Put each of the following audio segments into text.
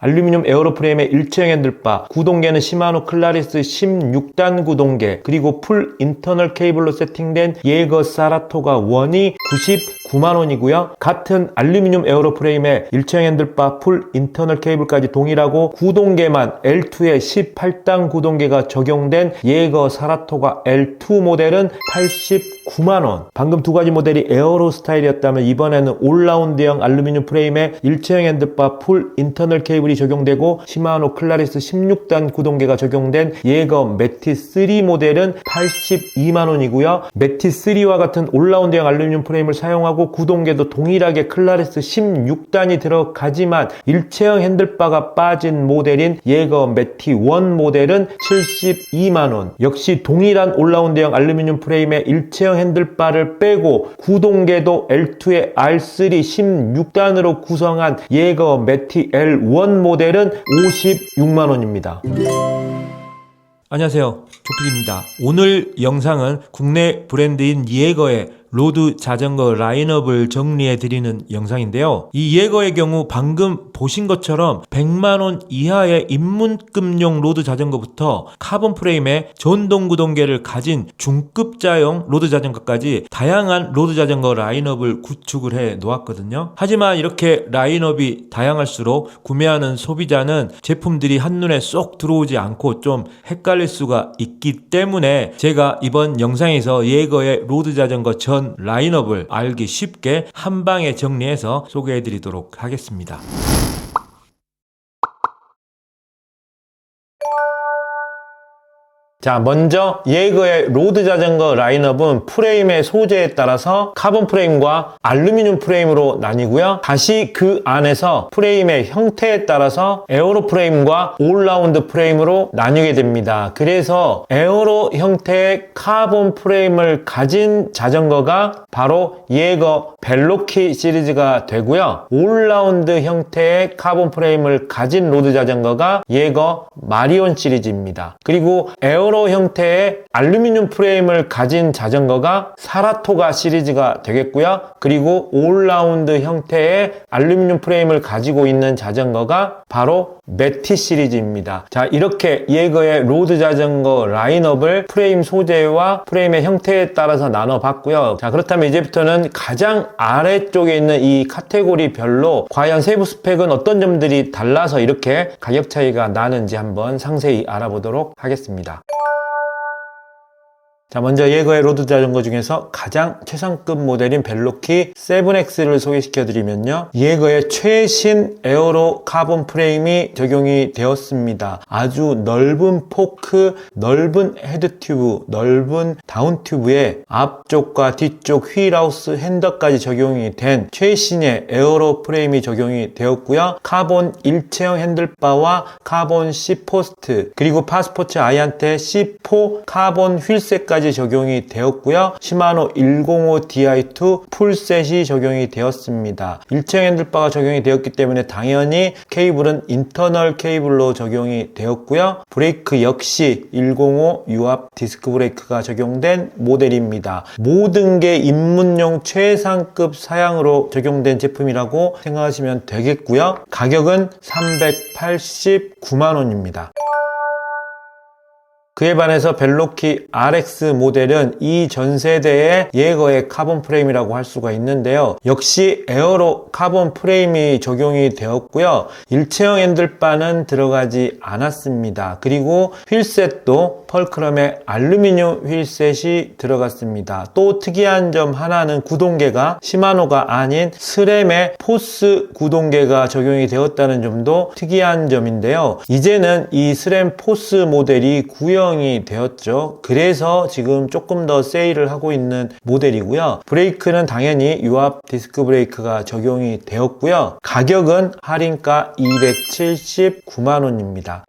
알루미늄 에어로프레임의 일체형 핸들바, 구동계는 시마노 클라리스 16단 구동계, 그리고 풀 인터널 케이블로 세팅된 예거 사라토가 원이 99만원이고요. 같은 알루미늄 에어로프레임의 일체형 핸들바, 풀 인터널 케이블까지 동일하고 구동계만 L2에 18단 구동계가 적용된 예거 사라토가 L2 모델은 89만원. 방금 두 가지 모델이 에어로 스타일이었다면 이번에는 올라운드형 알루미늄 프레임에 일체형 핸들바, 풀 인터널 케이블이 적용되고 시마노 클라리스 16단 구동계가 적용된 예거 메티3 모델은 82만원이고요. 메티3와 같은 올라운드형 알루미늄 프레임을 사용하고 구동계도 동일하게 클라리스 16단이 들어가지만 일체형 핸들바가 빠진 모델인 예거 메티1 모델은 72만원. 역시 동일한 올라운드형 알루미늄 프레임의 일체형 핸들바를 빼고 구동계도 L2의 R3 16단으로 구성한 예거 메티 L1 모델은 56만원입니다. 안녕하세요, 조필입니다. 오늘 영상은 국내 브랜드인 예거의 로드 자전거 라인업을 정리해 드리는 영상인데요. 이 예거의 경우 방금 보신 것처럼 100만원 이하의 입문급용 로드 자전거부터 카본 프레임의 전동 구동계를 가진 중급자용 로드 자전거까지 다양한 로드 자전거 라인업을 구축을 해 놓았거든요. 하지만 이렇게 라인업이 다양할수록 구매하는 소비자는 제품들이 한눈에 쏙 들어오지 않고 좀 헷갈릴 수가 있기 때문에 제가 이번 영상에서 예거의 로드 자전거 전 라인업을 알기 쉽게 한 방에 정리해서 소개해 드리도록 하겠습니다. 자, 먼저 예거의 로드 자전거 라인업은 프레임의 소재에 따라서 카본 프레임과 알루미늄 프레임으로 나뉘고요. 다시 그 안에서 프레임의 형태에 따라서 에어로 프레임과 올라운드 프레임으로 나뉘게 됩니다. 그래서 에어로 형태의 카본 프레임을 가진 자전거가 바로 예거 벨로키 시리즈가 되고요. 올라운드 형태의 카본 프레임을 가진 로드 자전거가 예거 마리온 시리즈입니다. 그리고 에어로 형태의 알루미늄 프레임을 가진 자전거가 사라토가 시리즈가 되겠고요. 그리고 올라운드 형태의 알루미늄 프레임을 가지고 있는 자전거가 바로 메티 시리즈입니다. 자, 이렇게 예거의 로드 자전거 라인업을 프레임 소재와 프레임의 형태에 따라서 나눠봤고요. 자, 그렇다면 이제부터는 가장 아래쪽에 있는 이 카테고리별로 과연 세부 스펙은 어떤 점들이 달라서 이렇게 가격 차이가 나는지 한번 상세히 알아보도록 하겠습니다. 자, 먼저 예거의 로드 자전거 중에서 가장 최상급 모델인 벨로키 7X를 소개시켜 드리면요. 예거의 최신 에어로 카본 프레임이 적용이 되었습니다. 아주 넓은 포크, 넓은 헤드 튜브, 넓은 다운 튜브에 앞쪽과 뒤쪽 휠하우스 핸더까지 적용이 된 최신의 에어로 프레임이 적용이 되었고요. 카본 일체형 핸들바와 카본 C포스트, 그리고 파스포츠 아이한테 C4 카본 휠셋까지 적용이 되었고요. 시마노 105 Di2 풀셋이 적용이 되었습니다. 일체형 핸들바가 적용이 되었기 때문에 당연히 케이블은 인터널 케이블로 적용이 되었고요. 브레이크 역시 105 유압 디스크 브레이크가 적용된 모델입니다. 모든 게 입문용 최상급 사양으로 적용된 제품이라고 생각하시면 되겠고요. 가격은 389만원입니다. 그에 반해서 벨로키 RX 모델은 이 전세대의 예거의 카본 프레임이라고 할 수가 있는데요. 역시 에어로 카본 프레임이 적용이 되었고요. 일체형 핸들바는 들어가지 않았습니다. 그리고 휠셋도 펄크럼의 알루미늄 휠셋이 들어갔습니다. 또 특이한 점 하나는 구동계가 시마노가 아닌 스램의 포스 구동계가 적용이 되었다는 점도 특이한 점인데요. 이제는 이 스램 포스 모델이 구형이 되었죠. 그래서 지금 조금 더 세일을 하고 있는 모델이고요. 브레이크는 당연히 유압 디스크 브레이크가 적용이 되었고요. 가격은 할인가 279만원입니다.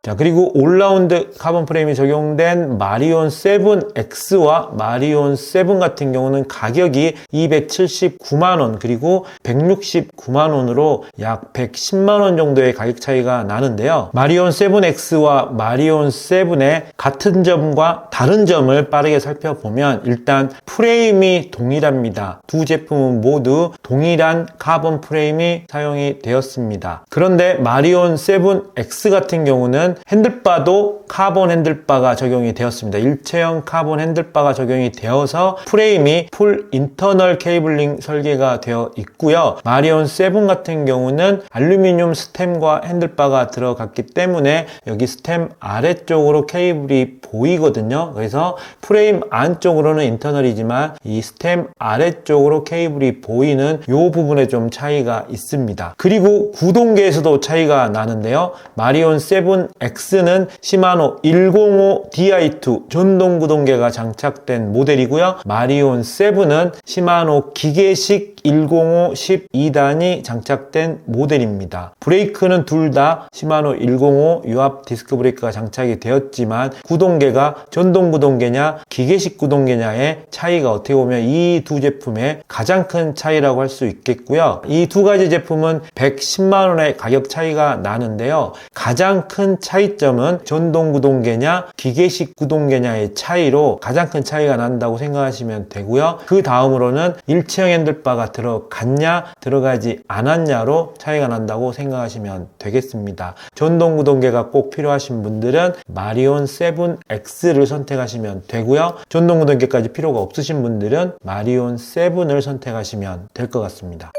자, 그리고 올라운드 카본 프레임이 적용된 마리온 7X와 마리온 7 같은 경우는 가격이 279만원 그리고 169만원으로 약 110만원 정도의 가격 차이가 나는데요. 마리온 7X와 마리온 7의 같은 점과 다른 점을 빠르게 살펴보면 일단 프레임이 동일합니다. 두 제품은 모두 동일한 카본 프레임이 사용이 되었습니다. 그런데 마리온 7X 같은 경우는 핸들바도 카본 핸들바가 적용이 되었습니다. 일체형 카본 핸들바가 적용이 되어서 프레임이 풀 인터널 케이블링 설계가 되어 있고요. 마리온 7 같은 경우는 알루미늄 스템과 핸들바가 들어갔기 때문에 여기 스템 아래쪽으로 케이블이 보이거든요. 그래서 프레임 안쪽으로는 인터널이지만 이 스템 아래쪽으로 케이블이 보이는 이 부분에 좀 차이가 있습니다. 그리고 구동계에서도 차이가 나는데요. 마리온 7X는 시마노 105 DI2 전동 구동계가 장착된 모델이고요. 마리온 7은 시마노 기계식 105 12단이 장착된 모델입니다. 브레이크는 둘 다 시마노 105 유압 디스크 브레이크가 장착이 되었지만 구동계가 전동 구동계냐 기계식 구동계냐의 차이가 어떻게 보면 이 두 제품의 가장 큰 차이라고 할 수 있겠고요. 이 두 가지 제품은 110만원의 가격 차이가 나는데요. 가장 큰 차이점은 전동 구동계냐 기계식 구동계냐의 차이로 가장 큰 차이가 난다고 생각하시면 되고요. 그 다음으로는 일체형 핸들바가 들어갔냐 들어가지 않았냐로 차이가 난다고 생각하시면 되겠습니다. 전동 구동계가 꼭 필요하신 분들은 마리온 7X를 선택하시면 되고요. 전동 구동계까지 필요가 없으신 분들은 마리온 7을 선택하시면 될 것 같습니다.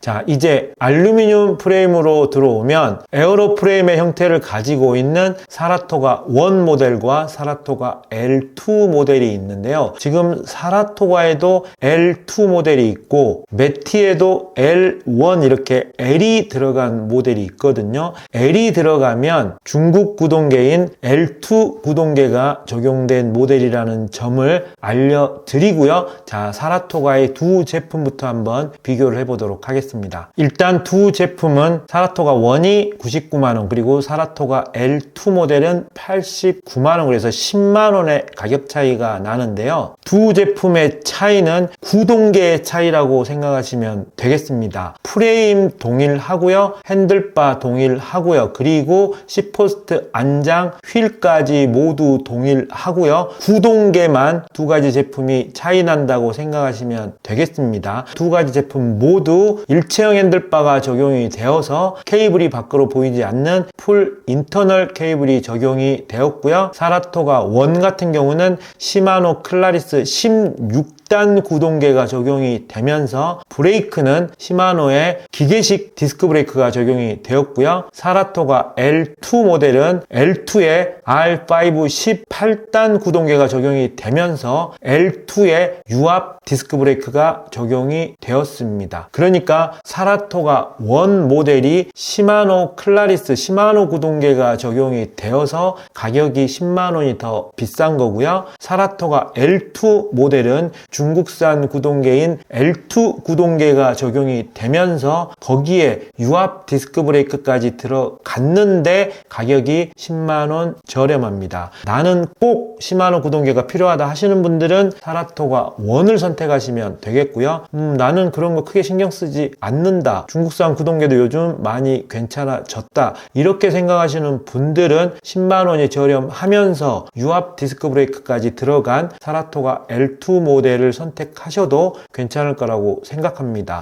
자, 이제 알루미늄 프레임으로 들어오면 에어로 프레임의 형태를 가지고 있는 사라토가 1 모델과 사라토가 L2 모델이 있는데요. 지금 사라토가에도 L2 모델이 있고 메티에도 L1 이렇게 L이 들어간 모델이 있거든요. L이 들어가면 중국 구동계인 L2 구동계가 적용된 모델이라는 점을 알려드리고요. 자, 사라토가의 두 제품부터 한번 비교를 해보도록 하겠습니다. 일단 두 제품은 사라토가 1이 99만원 그리고 사라토가 L2 모델은 89만원 그래서 10만원의 가격 차이가 나는데요. 두 제품의 차이는 구동계의 차이라고 생각하시면 되겠습니다. 프레임 동일하고요. 핸들바 동일하고요. 그리고 C포스트 안장 휠까지 모두 동일하고요. 구동계만 두 가지 제품이 차이 난다고 생각하시면 되겠습니다. 두 가지 제품 모두 일체형 핸들바가 적용이 되어서 케이블이 밖으로 보이지 않는 풀 인터널 케이블이 적용이 되었고요. 사라토가 1 같은 경우는 시마노 클라리스 16단 구동계가 적용이 되면서 브레이크는 시마노의 기계식 디스크 브레이크가 적용이 되었고요. 사라토가 L2 모델은 L2의 R5 18단 구동계가 적용이 되면서 L2의 유압 디스크 브레이크가 적용이 되었습니다. 그러니까 사라토가 1 모델이 시마노 클라리스 시마노 구동계가 적용이 되어서 가격이 10만원이 더 비싼 거고요. 사라토가 L2 모델은 중국산 구동계인 L2 구동계가 적용이 되면서 거기에 유압 디스크 브레이크까지 들어갔는데 가격이 10만원 저렴합니다. 나는 꼭 시마노 구동계가 필요하다 하시는 분들은 사라토가 1을 선택하시면 되겠고요. 나는 그런 거 크게 신경 쓰지 않는다. 중국산 구동계도 요즘 많이 괜찮아졌다. 이렇게 생각하시는 분들은 10만원이 저렴하면서 유압 디스크 브레이크까지 들어간 사라토가 L2 모델을 선택하셔도 괜찮을 거라고 생각합니다.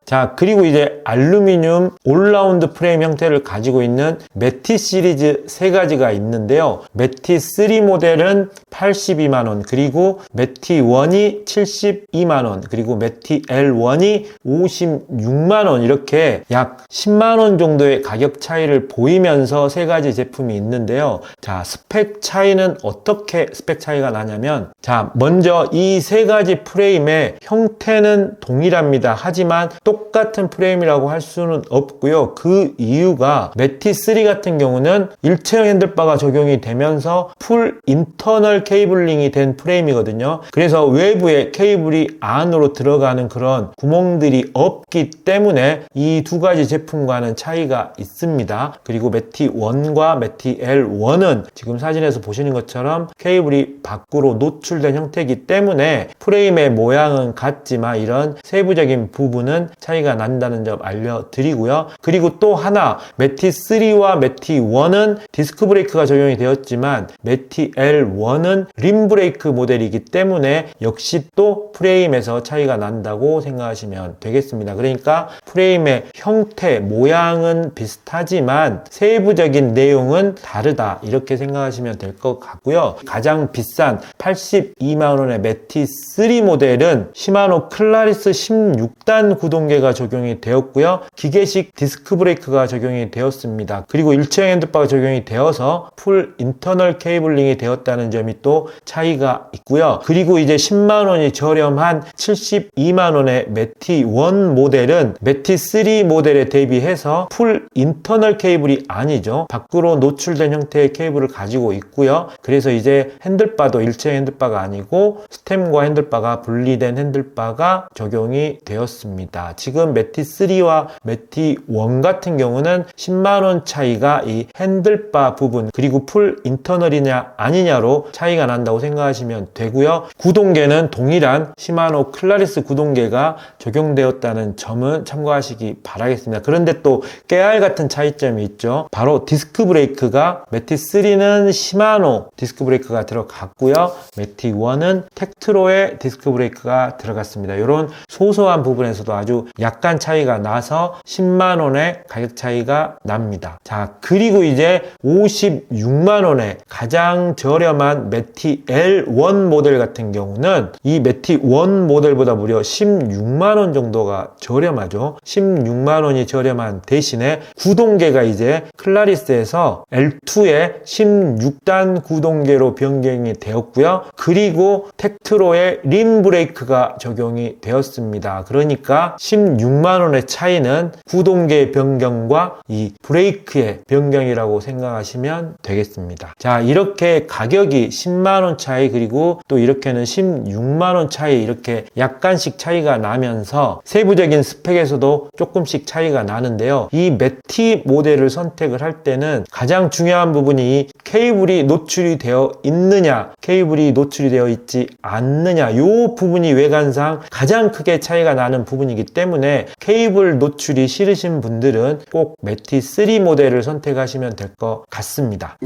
자, 그리고 이제 알루미늄 올라운드 프레임 형태를 가지고 있는 메티 시리즈 세 가지가 있는데요. 메티 3 모델은 82만원, 그리고 메티 1이 72만원, 그리고 메티 L1이 56만원, 이렇게 약 10만원 정도의 가격 차이를 보이면서 세 가지 제품이 있는데요. 자, 스펙 차이는 어떻게 스펙 차이가 나냐면, 자, 먼저 이 세 가지 프레임의 형태는 동일합니다. 하지만 똑같은 똑같은 프레임이라고 할 수는 없고요. 그 이유가 매티3 같은 경우는 일체형 핸들바가 적용이 되면서 풀 인터널 케이블링이 된 프레임이거든요. 그래서 외부에 케이블이 안으로 들어가는 그런 구멍들이 없기 때문에 이 두 가지 제품과는 차이가 있습니다. 그리고 매티1과 매티-L1은 지금 사진에서 보시는 것처럼 케이블이 밖으로 노출된 형태이기 때문에 프레임의 모양은 같지만 이런 세부적인 부분은 차이가 난다는 점 알려드리고요. 그리고 또 하나, 매티3와 매티1은 디스크 브레이크가 적용이 되었지만 매티-L1은 림 브레이크 모델이기 때문에 역시 또 프레임에서 차이가 난다고 생각하시면 되겠습니다. 그러니까 프레임의 형태, 모양은 비슷하지만 세부적인 내용은 다르다, 이렇게 생각하시면 될 것 같고요. 가장 비싼 82만원의 매티3 모델은 시마노 클라리스 16단 구동계가 적용이 되었고요. 기계식 디스크 브레이크가 적용이 되었습니다. 그리고 일체형 핸들바가 적용이 되어서 풀 인터널 케이블링이 되었다는 점이 또 차이가 있고요. 그리고 이제 10만원이 저렴한 72만원의 매티1 모델은 매티3 모델에 대비해서 풀 인터널 케이블이 아니죠. 밖으로 노출된 형태의 케이블을 가지고 있고요. 그래서 이제 핸들바도 일체형 핸들바가 아니고 스템과 핸들바가 분리된 핸들바가 적용이 되었습니다. 지금 매티3와 매티1 같은 경우는 10만원 차이가 이 핸들바 부분 그리고 풀 인터널이냐 아니냐로 차이가 난다고 생각하시면 되고요. 구동계는 동일한 시마노 클라리스 구동계가 적용되었다는 점은 참고하시기 바라겠습니다. 그런데 또 깨알 같은 차이점이 있죠. 바로 디스크 브레이크가 매티3는 시마노 디스크 브레이크가 들어갔고요. 매티1은 텍트로의 디스크 브레이크가 들어갔습니다. 이런 소소한 부분에서도 아주 약간 차이가 나서 10만원의 가격 차이가 납니다. 자, 그리고 이제 56만원의 가장 저렴한 매티-L1 모델 같은 경우는 이 매티1 모델보다 무려 16만원 정도가 저렴하죠. 16만원이 저렴한 대신에 구동계가 이제 클라리스에서 L2의 16단 구동계로 변경이 되었고요. 그리고 텍트로의 림 브레이크가 적용이 되었습니다. 그러니까 16만원의 차이는 구동계 변경과 이 브레이크의 변경이라고 생각하시면 되겠습니다. 자, 이렇게 가격이 10만원 차이, 그리고 또 이렇게는 16만원 차이, 이렇게 약간씩 차이가 나면서 세부적인 스펙에서도 조금씩 차이가 나는데요. 이 매티 모델을 선택을 할 때는 가장 중요한 부분이 이 케이블이 노출이 되어 있느냐, 케이블이 노출이 되어 있지 않느냐, 이 부분이 외관상 가장 크게 차이가 나는 부분이기 때문에 케이블 노출이 싫으신 분들은 꼭 매티3 모델을 선택하시면 될 것 같습니다.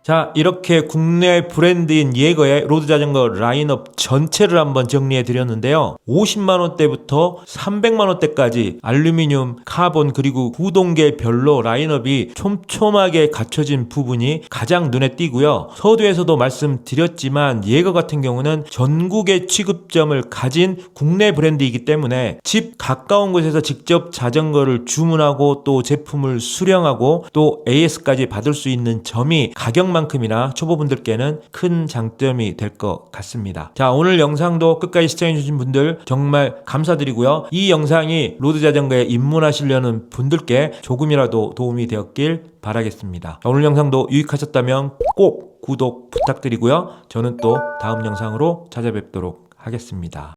자, 이렇게 국내 브랜드인 예거의 로드 자전거 라인업 전체를 한번 정리해 드렸는데요. 50만원대부터 300만원대까지 알루미늄, 카본, 그리고 구동계별로 라인업이 촘촘하게 갖춰진 부분이 가장 눈에 띄고요. 서두에서도 말씀드렸지만 예거 같은 경우는 전국의 취급점을 가진 국내 브랜드이기 때문에 집 가까운 곳에서 직접 자전거를 주문하고 또 제품을 수령하고 또 AS까지 받을 수 있는 점이 가격만큼이나 초보분들께는 큰 장점이 될 것 같습니다. 자, 오늘 영상도 끝까지 시청해주신 분들 정말 감사드리고요. 이 영상이 로드 자전거에 입문하시려는 분들께 조금이라도 도움이 되었길 바라겠습니다. 오늘 영상도 유익하셨다면 꼭 구독 부탁드리고요. 저는 또 다음 영상으로 찾아뵙도록 하겠습니다.